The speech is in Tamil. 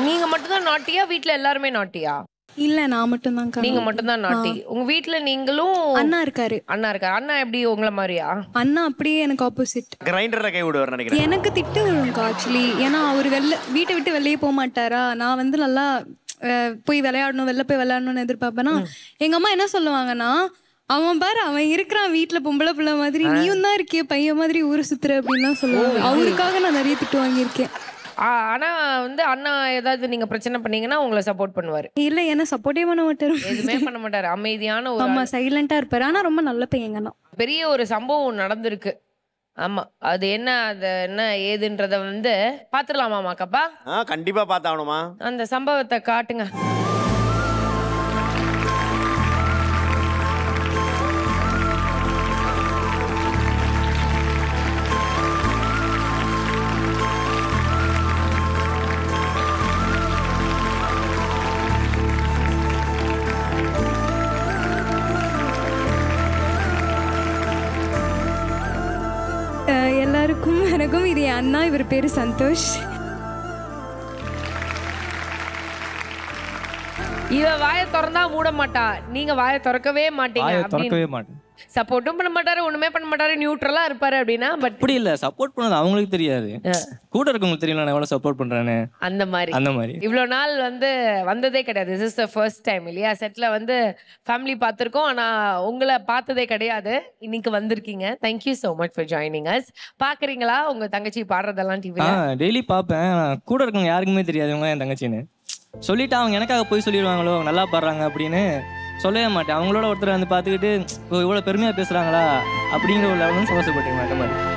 நீங்க மட்டும் தான் நாட்டியா? வீட்ல எல்லாருமே நாட்டியா? இல்ல நான் மட்டும் தான். நீங்க மட்டும் தான் நாட்டி. உங்க வீட்ல நீங்களும் அண்ணா இருக்காரு. அண்ணா எப்படி உங்கள மாதிரியா? அண்ணா அப்படியே எனக்கு ஆப்போசிட். கிரைண்டர்ல கை விடுவார் நினைக்கிறேன். எனக்கு திட்டு விழுங்கா ஆக்சுவலி. ஏன்னா அவர் வீட்டை விட்டு வெளியே போக மாட்டாரா. நான் வந்து நல்லா போய் விளையாடணும், வெளில போய் விளையாடணும்னு எதிர்பார்ப்பேன்னா எங்க அம்மா என்ன சொல்லுவாங்கன்னா, அவன் பாரு அவன் இருக்கிறான் வீட்டுல பொம்பளை பிள்ளை மாதிரி, நீயும் தான் இருக்கிய பையன் மாதிரி ஊரை சுத்துற அப்படின்னு சொல்லுவாங்க. அவருக்காக நான் நிறைய திட்டு வாங்கியிருக்கேன். ஆனா வந்து அண்ணா ஏதாவது நீங்க பிரச்சனை பண்ணீங்கன்னா உங்களை சப்போர்ட் பண்ணுவாரு? இல்ல என்ன சப்போர்ட்டே பண்ண மாட்டாரு. எதுவுமே பண்ண மாட்டாரு. அமைதியான ஒரு ஆமா சைலண்டா இருப்பாரு. ஆனா ரொம்ப நல்ல பையங்கண்ணா. பெரிய ஒரு சம்பவம் நடந்திருக்கு. ஆமா அது என்ன ஏதுன்றத வந்து பாத்துடலாமா கப்பா? கண்டிப்பா பார்த்தாகணுமா. அந்த சம்பவத்தை காட்டுங்க. எல்லாருக்கும் எனக்கும் இது என் அண்ணா. இவர் பேரு சந்தோஷ். இவ வாயை திறந்தா மூட மாட்டா, நீங்க வாயை திறக்கவே மாட்டீங்க. சப்போர்ட்டும் பண்ண மாட்டாரு, ஒண்ணுமே பண்ண மாட்டாரு, நியூட்ரலா இருப்பாரு அப்படின்னா. பட் அப்படி இல்ல, சப்போர்ட் பண்ணது அவங்களுக்கு தெரியாது, கூட இருக்கவங்களுக்கு தெரியல நான் எவ்வளவு சப்போர்ட் பண்றேன்னு. அந்த மாதிரி இவ்வளவு நாள் வந்து வந்ததே கிடையாது. This is the first time இல்லையா? செட்ல வந்து ஃபேமிலி பார்த்திருக்கோம், ஆனா உங்களை பார்த்ததே கிடையாது. இன்னைக்கு வந்திருக்கீங்க. Thank you so much for joining us. பாக்குறீங்களா உங்க தங்கச்சி பாடுறதெல்லாம் டிவில? டெய்லி பாப்பேன். கூட இருக்கவங்க யாருக்குமே தெரியாது இவங்க என் தங்கச்சின்னு. சொல்லிட்டு அவங்க எனக்காக போய் சொல்லிடுவாங்களோ நல்லா பாடுறாங்க அப்படின்னு சொல்லவே மாட்டேன். அவங்களோட ஒருத்தர் வந்து பார்த்துக்கிட்டு இவ்வளோ பெருமையாக பேசுகிறாங்களா அப்படிங்கிற ஒரு லெவலும் சந்தோஷப்பட்டேன். அந்த மாதிரி